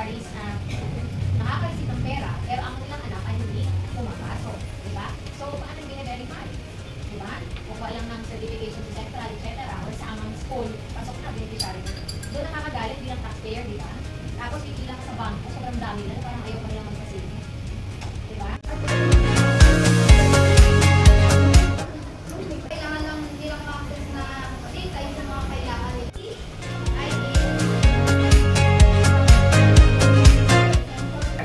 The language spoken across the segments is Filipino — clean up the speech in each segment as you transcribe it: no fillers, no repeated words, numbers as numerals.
beneficiaries na nakaka-receive ng pera, pero ang kanilang anak ay hindi pumapasok. Diba? So, paano bine-verify? Diba? Kukuha lang ng certification sa central, etc. Or sa amang school, pasok na, beneficiary na. Doon nakakagalit bilang taxpayer, diba? Tapos, pipila ka sa bangko, sobrang dami na, parang ayaw pa nilang magpasilip. Diba? Kailangan lang nilang access na data yung sa mga kailangan nila.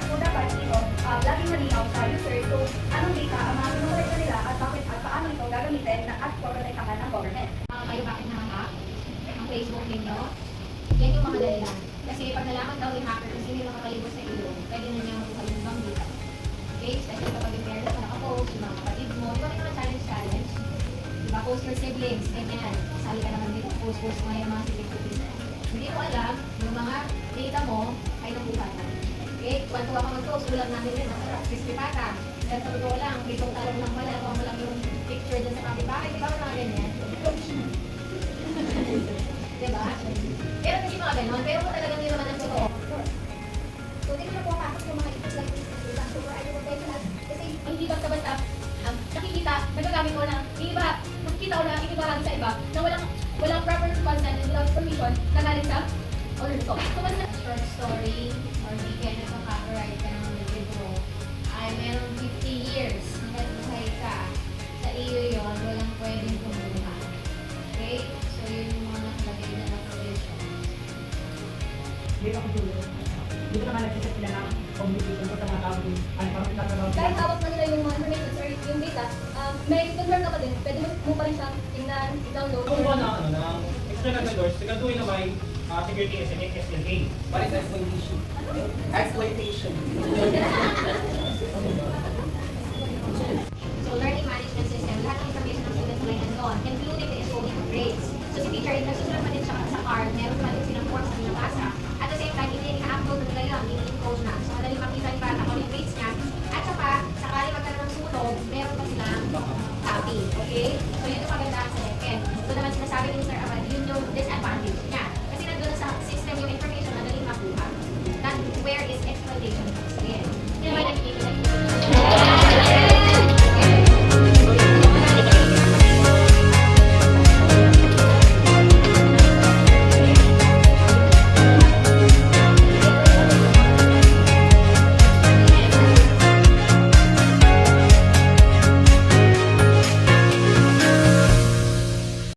So dapat ito, laging malinaw sa user kung anong data ang mga sinukolekta nila at bakit at paano ito gagamitin na at protektahan ng government. Kayo bakit nahahack ang Facebook ninyo? Yan yung mga dahilan. Kasi pag nalaman daw ni hacker kung sino yung nakakalibot sa iyo, pwede na niya makuha yung ibang data. Okay? Especially kapag yung parents mo nakapost, yung mga kapatid mo, ikaw rin naman challenge. Diba? Post your siblings, ganyan. Sali ka naman dito, post mo yung mga siblings. Hindi mo alam, yung mga data mo ay nakuha na. Okay? Kwantuwa ka mag-post, ulam namin rin, masarap, crispy pata. Dahil sa totoo lang, bitong talong lang pala, kung mo lang yung picture dyan sa kapitbahay, di ba mga ganyan? Diba? Pero kasi mga ganon, pero kung talagang yun naman ang totoo. So hindi na po kapag yung mga isip like this, super ID professional kasi Hindi basta-basta, nakikita, nagagamit mo na, iba, nakikita ko na, ikibahan sa iba, na walang proper consent and without permission, na galing sa owner ko. So, basta short story, or di kaya nagpa-copyright ka ng libro, ay meron 50 years, hanggang buhay ka, sa iyo yun, walang pwedeng kumuha. Okay? So, yun yung mga nakalagay na na provision. Hindi ako tulong. Hindi ko naman nagsisip sila ng communication ko sa mga tao din. Ano, parang nagkakaroon kahit sila. hawak na nila yung mga information or yung data, may confirm ka pa din, pwede mo pa rin siyang tingnan, i-download. Kung ba na, ano, na external vendors, siguraduhin na by security SLA. What is exploitation? Exploitation. So, learning management system, lahat ng information ng student ay nandun, including the SOE grades. So, si teacher, nasusunod pa din siya sa card, meron pa din silang forms na binabasa. At the same time, hindi ina-upload na nila yun, ini-encode na. So, madali makita ni bata kung yung grades niya. At saka, sakali magkaroon ng sunog, meron pa silang copy. Okay? So, yun yung magandaan sa DepEd. So, naman sinasabi ni Mr. Abad, yun yung disadvantage niya. Kasi nandun na sa system yung information, madaling makuha. That where is exploitation comes in. Kaya